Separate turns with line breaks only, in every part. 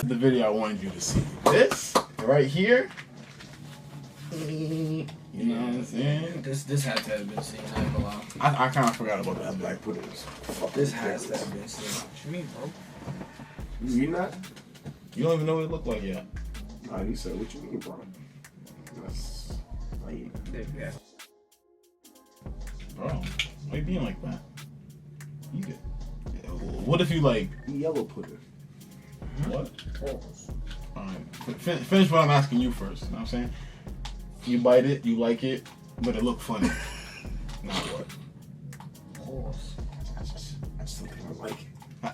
The video I wanted you to see. This right here. You know what I'm saying?
This had to have been seen. I ain't gonna lie.
I kind of forgot about that black puddings.
This has to have been seen. What you mean, bro?
You not?
You don't even know what it looked like yet.
Nah, he said, what you mean, bro? That's lame.
Yeah.
Bro, why you being like that? Eat it. Yeah, what if you like...
Yellow pudding.
What? Alright, finish what I'm asking you first. You know what I'm saying? You bite it, you like it, but it looked funny. Now what?
Horse.
I just don't think I like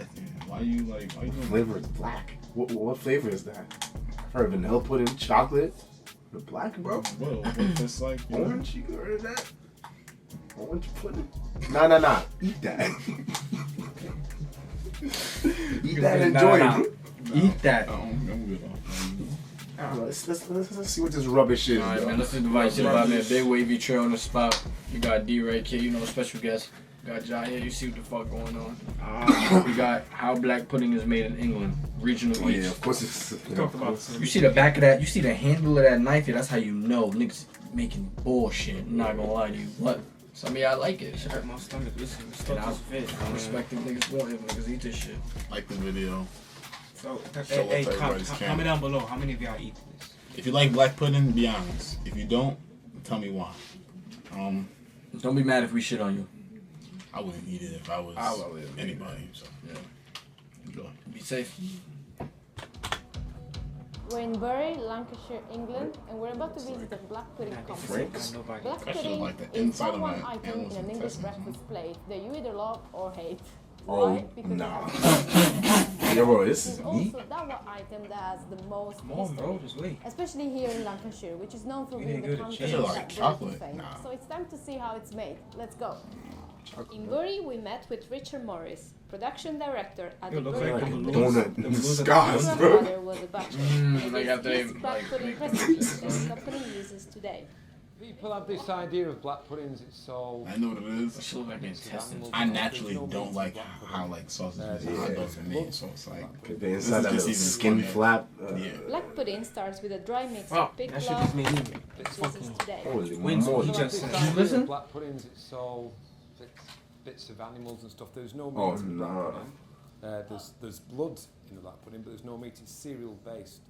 it.
Why you doing
Flavor is black. What flavor is that? I've heard vanilla pudding, chocolate. The black, bro.
What if it's like...
Orange? You heard of that? Orange pudding? Nah. Eat that. Eat that and enjoy it.
Eat that.
I'm good on.
Let's see what this rubbish is.
Alright, man, let's invite shit about me. Big Wavy Trail on the spot. You got D right here, you know, special guest. Got Jai here, you see what the fuck going on. We got how black pudding is made in England. Regional
Oh,
eats.
yeah, of course it's...
You see the back of that, you see the handle of that knife here, that's how you know niggas making bullshit. I'm not gonna lie to you. What? Some of y'all like it.
It hurt my stomach. Listen,
And I'm respecting niggas more if niggas eat this shit.
Like the video.
So,
Show
hey,
up everybody's camera.
comment down below. How many of y'all eat this?
If you like black pudding, be honest. If you don't, tell me why.
Don't be mad if we shit on you.
I wouldn't eat it if I was anybody. So yeah, enjoy.
Be safe.
We're in Bury, Lancashire, England, and we're about to visit a black pudding company. Black
I should
pudding
like the
is
inside
not
of
one
my
item in
animals
an English
intestines.
breakfast plate that you either love or hate.
Oh,
Why? Because
nah.
it
Yo, bro, this
is
is
also
meat?
that one item that has the most
Come on, bro.
history.
Just wait.
Especially here in Lancashire, which is known for
You
being
didn't
the
go to
country
church.
of
Like
black
chocolate?
fame.
Nah.
So it's time to see how it's made. Let's go. In Bury, we met with Richard Morris, production director at the
looks
Bury
like a
Company.
Donut in
The
disguise,
His
bro.
grandfather was a butcher.
like
and it
after
is
they,
this black
like,
pudding
make
recipe that the company uses today.
People have this idea of black puddings, it's so...
I know what it is.
She look like intestines.
I naturally don't like how like sausages and hot dogs are made, so it's like
The inside that
This is
little
just
skin
even
flap.
yeah.
Black pudding starts with a dry mix
Oh,
of pig
that shit
blood,
just made me.
which uses today.
Holy
Wins.
moly.
People have
just-
this
you
idea of
listen?
black puddings, it's so... bits of animals and stuff. There's no meat
Oh,
in the black
nah.
pudding. There's blood in the black pudding, but there's no meat. It's cereal based.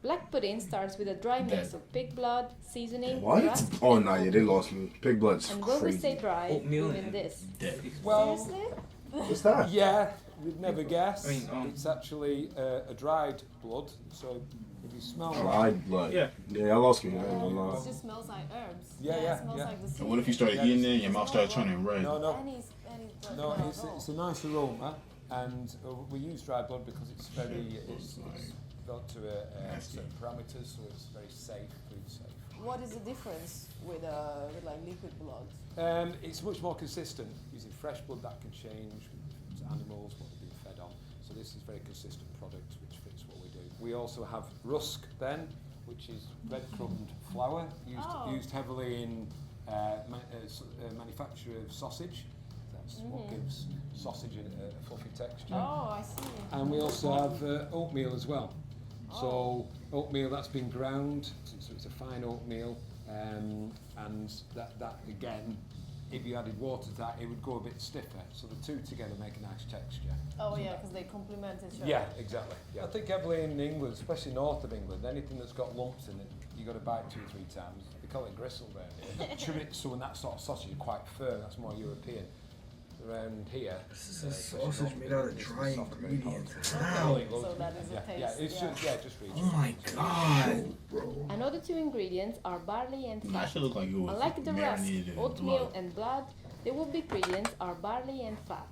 Black pudding starts with a dry mix of pig blood, seasoning,
What?
rust,
Oh, nah, yeah, they lost me. Pig blood's
and when we say
crazy.
dry,
Oatmeal
we mean
and-
this.
Dead.
Well,
Seriously?
What's that?
yeah, you'd never guess.
I mean,
it's actually a dried blood. So if you smell
Dried blood.
Yeah.
Yeah, I lost me. I ain't gonna
It
lie.
just smells like herbs.
Yeah,
it smells
yeah.
like the sea.
And what if you started eating it and your mouth started turning red?
no,
Any
no, it's a nice aroma, and we use dried blood because it's very it's got to certain parameters, so it's very safe, food safe.
What is the difference with like liquid blood?
It's much more consistent. Using fresh blood, that can change with animals, what they're being fed on. So this is a very consistent product, which fits what we do. We also have rusk then, which is breadcrumbed flour, used heavily in manufacture of sausage. That's what gives sausage a fluffy texture.
Oh, I see.
And we also have oatmeal as well. So oatmeal that's been ground, so it's a fine oatmeal, and that again, if you added water to that, it would go a bit stiffer. So the two together make a nice texture.
Oh yeah, because they complement each other.
Yeah, exactly. Yeah. I think heavily in England, especially north of England, anything that's got lumps in it, you got to bite 2 or 3 times. They call it gristle there. Chorizo and that sort of sausage are quite firm. That's more European. Around here,
This is a sausage made out of dry ingredients.
So that is a taste.
Yeah, it's just region.
Oh my god.
Another 2 ingredients are barley and
Nah,
fat.
should look like it was
Unlike the rest,
marinated in
oatmeal
blood.
and blood, the would-be ingredients are barley and fat.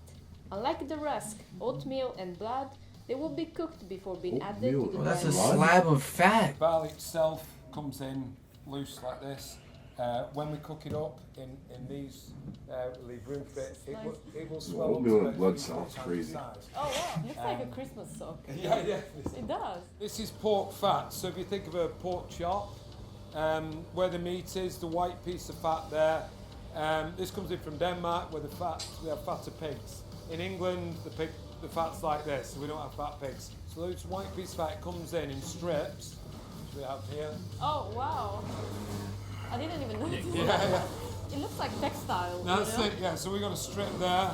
Unlike the rusk, oatmeal and blood, they will be cooked before being added to the
Oh, that's a
dry mix.
slab of fat.
Barley itself comes in loose like this. When we cook it up in these, leave room for it, it will swell up.
Oatmeal
to
and blood
about 3
sounds
times
crazy.
the size.
Oh wow, looks like a Christmas sock.
Yeah.
It does.
This is pork fat. So if you think of a pork chop, where the meat is, the white piece of fat there. This comes in from Denmark, where we have fatter pigs. In England, the fat's like this, so we don't have fat pigs. It's So this white piece of fat comes in strips, which we have here.
Oh wow! I didn't even notice.
Yeah.
It looks like textile.
That's
you know?
it, yeah. So we got a strip there,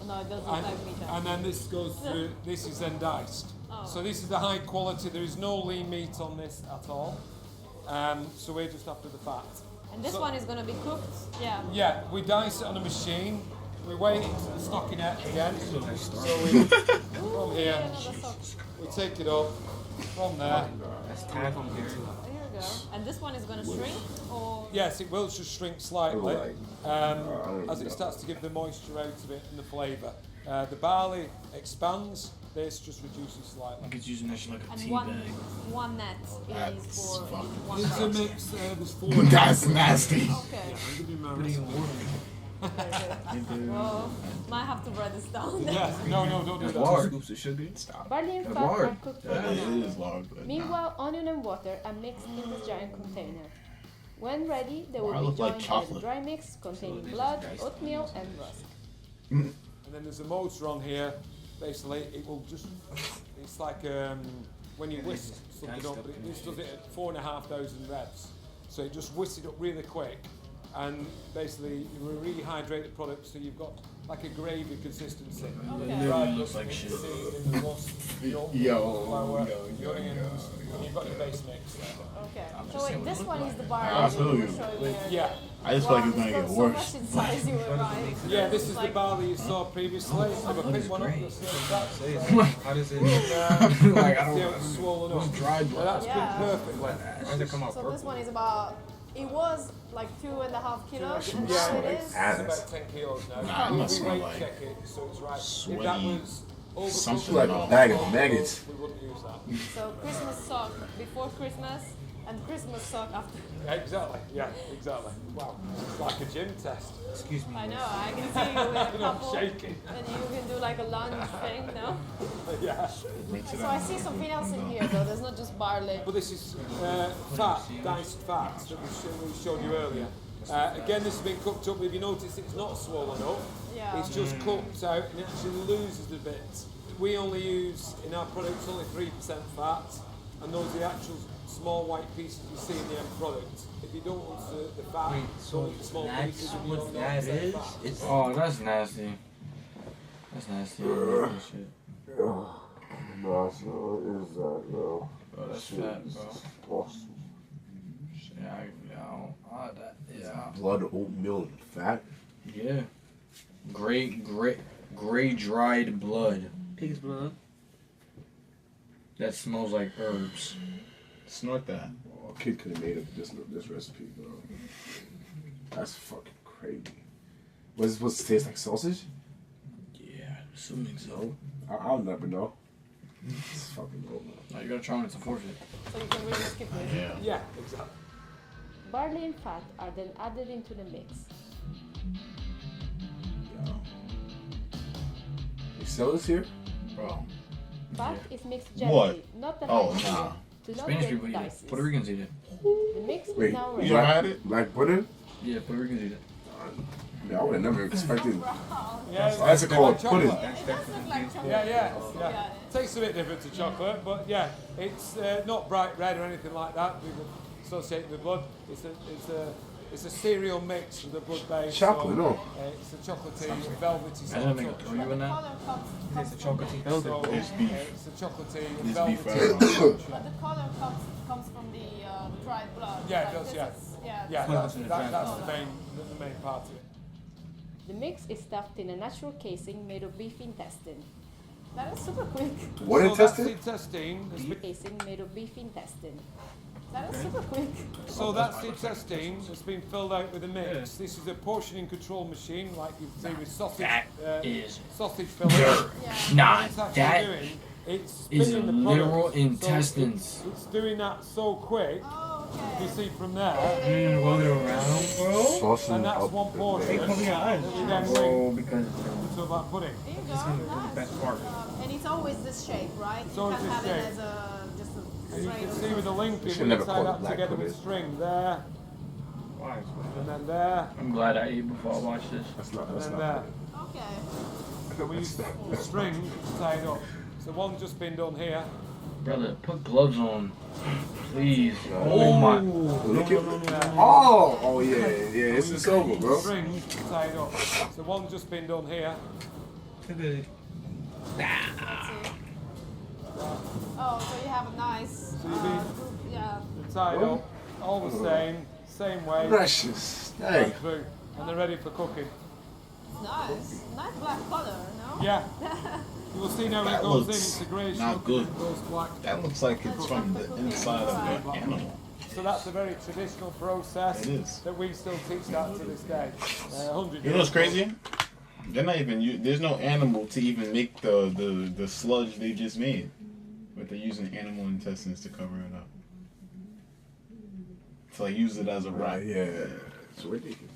No, it doesn't
and,
like meat.
and then this goes through, this is then diced.
Oh.
So this is the high quality, there is no lean meat on this at all. So we're just after the fat.
And this
So-
one is gonna be cooked. Yeah.
Yeah, we dice it on a machine. We wait it to the stockinette again. So we, from here,
Another sock.
we take it up from there.
That's tag on here.
Here we go. And this one is gonna shrink, or
Yes, it will just shrink slightly as it starts to give the moisture out of it and the flavour. The barley expands, this just reduces slightly.
Like it's using that shit like a
and
tea
one
bag.
net is
That's
for
fucking
one
It's a
batch.
mix, there's 4.
That's nasty.
Okay.
I'll give you a
Put it in
moment.
water.
Okay. Well, might have to write this down.
Yes, no, don't do
That's
that.
lard.
Scoops of sugar.
Stop.
Barley and
That's
fat
lard.
are cooked for
Yeah,
an
it
hour.
is lard, but nah.
Meanwhile, onion and water are mixed in this giant container. When ready, they
Why
will
look
be
like
joined by the
chocolate?
dry mix containing blood, oatmeal, and rusk.
And then there's a motor on here. Basically, it will just, it's like when you whisk something up, but this does it at 4,500 revs. So it just whisks it up really quick. And basically, you rehydrate the product so you've got like a gravy consistency.
Okay.
Literally looks like shit.
Seasoning, the rust, the oat,
Yo,
flour,
yo,
your onions, and you've got your base mix there.
Okay.
I'm
So
just saying
wait,
what it
this
look
one
like.
is the bar
I
that
feel
you
you.
were showing me.
Yeah.
I just feel like it's gonna get
So
worse.
much in size you were right.
Yeah, this is the
Like-
barley you saw previously. If I pick one up, you'll see that.
How does it?
Like I
See
don't
how it's swollen up.
dry
Now that's
Yeah.
been perfect.
How does it come out
So
purple?
this one is about, it was like 2.5 kilos, and now
Yeah,
it
it's
is.
about 10 kilos now.
Nah, it must
we
smell
weight
like
check it, so it's right. If that
sweaty
was over
something
Like a bag of maggots.
we wouldn't use that.
So Christmas sock before Christmas and Christmas sock after.
Exactly, yeah, exactly. Wow, it's like a gym test.
Excuse me.
I know, I can see you with a
You know,
couple.
shaking.
And you can do like a lunge thing, no?
Yeah.
So I see something else in here though, there's not just barley.
But this is fat, diced fat that we showed you earlier. Again, this has been cooked up. If you notice, it's not swollen up.
Yeah.
It's just cooked out and it actually loses a bit. We only use, in our products, only 3% fat, and those are the actual small white pieces you see in the end product. If you don't want the fat, don't eat the small pieces and you don't
that
get
is?
fat.
It's
Oh, that's nasty. That's nasty. I don't like that shit.
No, so is that, bro?
Bro, that's fat, bro.
Awesome.
Yeah, I don't. Yeah.
Blood, oatmeal, and fat.
Yeah. Gray dried blood.
pig's blood.
That smells like herbs.
Snort that.
Oh, a kid could have made up this recipe, bro. That's fucking crazy. What's it supposed to taste like sausage?
Yeah, assuming so.
I'll never know. It's fucking over.
No, you gotta try when it's a forfeit.
So you can really skip this.
Yeah.
Yeah, exactly.
Barley and fat are then added into the mix.
Yo. They sell this here?
Bro.
Fat is mixed
What?
gently, not the
Oh,
high
nah.
to not
Spanish
get
people eat it.
dices.
Puerto Ricans eat it.
The mix
Wait,
is now
You
ready.
never had it?
Black pudding?
Yeah, Puerto Ricans eat it.
I mean, I would have never expected.
Yeah,
That's called pudding.
That's definitely
Yeah. Tastes a bit different to chocolate, but yeah, it's not bright red or anything like that. We would associate with blood. It's a cereal mix with a blood base.
Chocolate,
so,
no.
it's a chocolatey, velvety sort
I
of
don't think
touch.
throw you in that.
Color comes
It's a chocolatey
So,
velvet.
It's beef.
it's a chocolatey,
It's
velvety
beef,
touch.
But the color comes from the dried blood.
Yeah, it
Like
does,
this
yeah.
is- yeah.
Yeah,
Color
that's
from the
the
dried
main part of it.
The mix is stuffed in a natural casing made of beef intestine. That is super quick.
What
So
intestine?
That's the intestine. That's been-
Casing made of beef intestine. That is super quick.
So that's the intestine that's been filled out with a mix. This is a portioning control machine, like you see with sausage.
That is
sausage fillers.
Yeah.
not.
It's actually
That
doing, it's
is
spinning the
literal
product.
intestines.
So it's doing that so quick.
Oh,
You
okay.
see from there,
Roll it around, bro.
Sausage
and that's
up
one
the
portion.
base.
Cover your eyes.
We then
Bro,
link
because
to that pudding.
There you go.
It's gonna be the
Nice.
best part.
And it's always this shape, right?
It's
You
always
can't
this
have
shape.
it as a just a
And you
straight.
can see with the link, we
Should never
tie
call it
that
black
together with
pudding.
string there,
Why?
and then there,
I'm glad I ate before I watched this.
That's not.
and
That's
then
not.
there.
Okay.
We use the string to tie it up. So one just been done here.
Brother, put gloves on. Please. Oh my.
Look at Oh yeah. It's the silver, bro.
String tied up. So one just been done here.
Oh, so you have a nice,
So you mean-
yeah.
They're tied up, all the same way.
Precious.
Right
Hey.
through, and they're ready for cooking.
Nice. Nice black color, no?
Yeah. You will see now when it
That
goes in,
looks
it's a greyish
not
look,
good.
and it goes black.
That looks like it's from the inside of the animal.
So that's a very traditional process
It is.
that we still teach that to this day. 100
You know what's
years
crazy? They're not even. There's no animal to even make the sludge they just made, but they're using animal intestines to cover it up. To like use it as a wrap.
Yeah. It's ridiculous.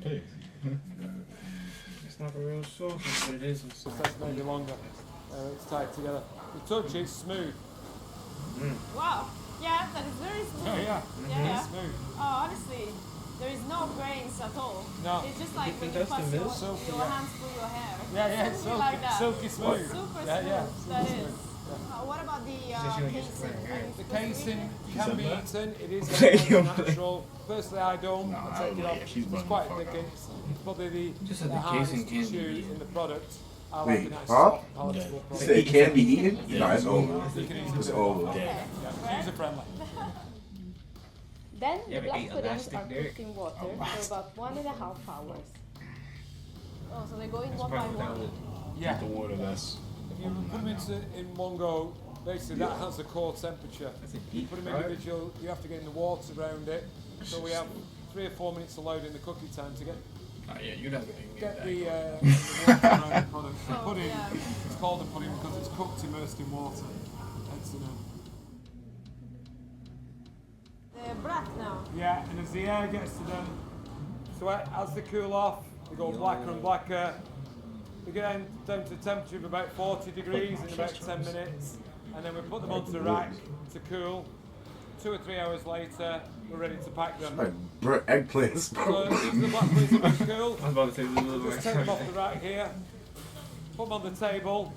Pigs.
It's not a real sausage, but it is.
Just that's maybe longer. It's tied together. You touch it, it's smooth.
Wow. Yeah, that is very smooth.
Oh yeah,
Yeah.
it's smooth.
Oh, honestly, there is no grains at all.
No.
It's just like when you
That's the
pass
milk?
Silky,
your
yeah.
hands through your hair.
Yeah, it's
Something like that.
silky smooth.
Super
Yeah,
smooth.
yeah,
That
super
is.
smooth.
What about the
Says you don't use
casing?
it.
Are you
The
supposed to eat
casing
it?
can
said
be
that?
eaten. It is natural. Firstly, I don't.
Nah,
I take it
yeah,
off.
she's
It's
burning
quite
the fuck
thick.
out.
It's probably the
Just said the
hardest
casing
to
can't be
chew
eaten.
in the product. I like
Wait,
a nice
huh?
soft, palatable
You
product.
said it can be eaten? No, it's over.
You can eat
It's
it.
over.
Okay.
Yeah, user friendly.
Then
Yeah,
the
but
black
eat
puddings
elastic
are
dick.
cooked in water for about 1.5 hours. Oh, so they go in
That's
one by
probably
one.
Yeah.
The water that's.
If you put them in one go, basically that has a core temperature.
That's a
You
deep
put them
fry.
individual, you have to get in the water around it. So we have 3 or 4 minutes allowed in the cooking time to get
Oh yeah, you'd have to
get
get
the,
that.
the water around the product. The
Oh,
pudding,
yeah.
it's called a pudding because it's cooked immersed in water. Hence the name.
The brat now.
Yeah, and as the air gets to them, so as they cool off, they go blacker and blacker. They get down to a temperature of about 40 degrees in about 10 minutes, and then we put them onto the rack to cool. 2 or 3 hours later, we're ready to pack them.
Like burnt eggplants,
So
bro.
these are the black puddings that we cool.
I was about to say this is a little
Just take them off the rack here, put them on the table,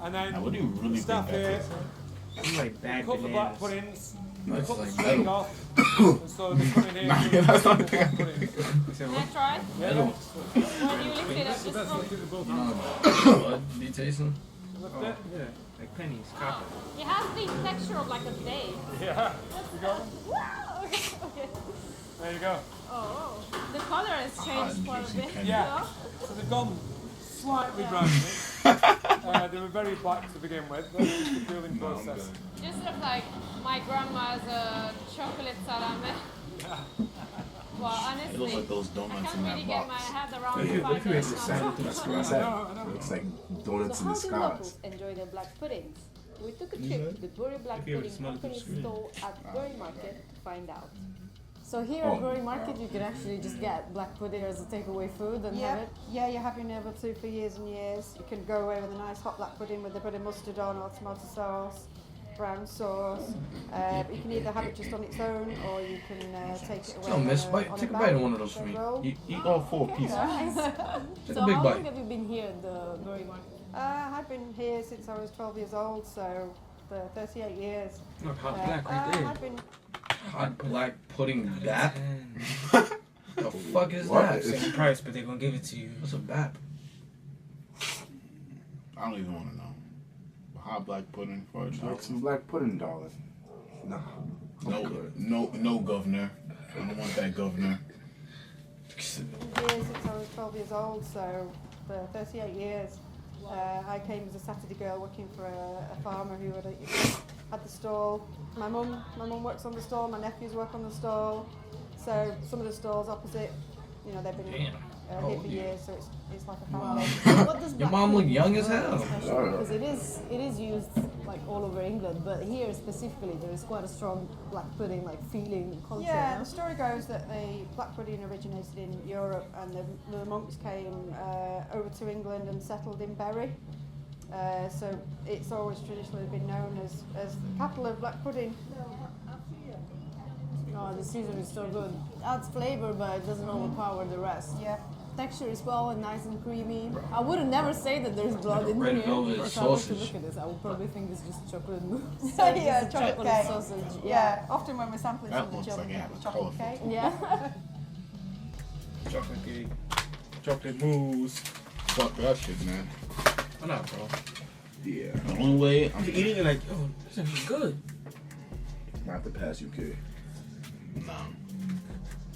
and then
Now, what do you really
the staff
think that
here
tastes like?
It's like bad
cut the black
bananas.
puddings,
No, it's
cut the
like
string
metal.
off, and so they come in here.
Nah,
to
that's not
the
the
black puddings.
You said
Can I
what?
try?
Yeah,
Metal.
When you lift it up, just
That's
from,
look at the both.
Blood be tasting.
Lift
Oh,
it.
yeah, like pennies, copper.
it has the texture of like a day.
Yeah. You got it.
Wow. Okay.
There you go.
Oh, the color has changed quite a bit.
Yeah. So they've gone slightly browny. They were very black to begin with. That's just the cooling process.
Just sort of like my grandma's chocolate salami. Well,
It looks
honestly,
like those
I
donuts
can't
in
really
that
get my
box.
head around
Yeah,
the
what
fact that it's
That's
not
what
chocolate.
I said.
I know.
It's like
So
donuts in
how
the
do
skies.
locals enjoy their black puddings? We took a trip to the Bury Black
If you ever
Pudding
smell it through
Company's
the screen.
stall at Bury Market to find out. So here
Oh,
at Bury Market, you can actually just get black pudding as a takeaway food and have
Yeah,
it.
yeah, you have been able to for years and years. You can go away with a nice hot black pudding with a bit of mustard on or tomato sauce, brown sauce. You can either have it just on its own or you can take it away
Don't miss.
on
Bite.
a
Take a
bag,
bite of one of those
so
for me.
roll.
You eat all 4 pieces.
Nice.
Take
So
a big
how
bite.
long have you been here at the Bury Market?
I've been here since I was 12 years old, so for 38 years.
Look, hot black right there.
I've been
Hot black pudding bap. The fuck is
What?
that?
Same price, but they're gonna give it to you.
What's a bap?
I don't even want to know. Hot black pudding for a
Like
child.
some black pudding, darling. No.
No, governor. I don't want that governor.
been here since I was 12 years old, so for 38 years. I came as a Saturday girl working for a farmer who had the stall. My mum works on the stall, my nephews work on the stall. So some of the stalls opposite, you know, they've been here for years, so it's like a family.
What does
Your
black
mom look
pudding
young
do
as hell.
special? Because it is used like all over England, but here specifically there is quite a strong black pudding like feeling and culture.
Yeah,
no?
the story goes that the black pudding originated in Europe and the monks came over to England and settled in Bury. So it's always traditionally been known as the capital of black pudding.
Oh, the season is so good. It adds flavor, but it doesn't overpower the rest.
Yeah, texture is well and nice and creamy. I would never say that there's blood in
Red
here.
velvet
If I were to
sausage.
look at this, I would probably think it's just chocolate mousse.
Yeah,
Just a
chocolate cake.
sausage.
Yeah, often when we're sampling
That
some of the
looks like it
chocolate,
has
chocolate
colourful.
cake.
Yeah.
Chocolate cake. Chocolate mousse.
Fuck that shit, man.
Why not, bro?
Yeah.
The only way I'm
You're eating it like, oh, this is good.
Not to pass UK.
Nah.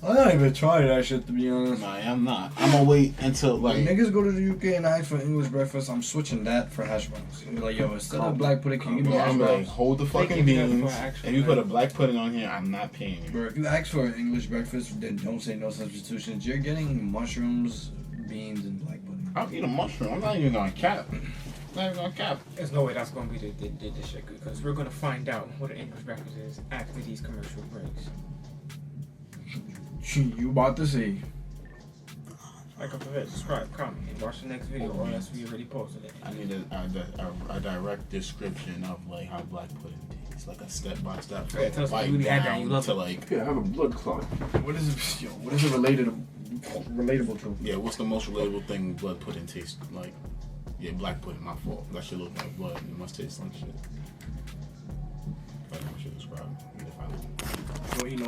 I don't even try that shit to be honest.
Nah, I'm not. I'm gonna wait until like.
When niggas go to the UK and ask for English breakfast, I'm switching that for hash browns. I'm like, yo, instead of black pudding, can you give me
Bro,
hash
I'm like,
browns?
hold the fucking
give you that
beans.
for actual
If you put a
bread.
black pudding on here, I'm not paying you.
Bro, if you ask for an English breakfast, then don't say no substitutions. You're getting mushrooms, beans, and black pudding.
I'll eat a mushroom. I'm not even gonna cap. Not even gonna cap.
There's no way that's gonna be the shit, because we're gonna find out what an English breakfast is after these commercial breaks.
You about to see.
Like a favorite, subscribe, comment, and watch the next video, or else we already posted it.
I need a direct description of like how black pudding tastes, like a step by step.
Yeah, tell us if you really had that and you love
to
it.
like.
Yeah, I have a blood clot.
What is it? Yo, what is it relatable to?
Yeah, what's the most relatable thing blood pudding tastes like? Yeah, black pudding. My fault. That shit look like blood. It must taste like shit. I should describe. If I
Well, you know.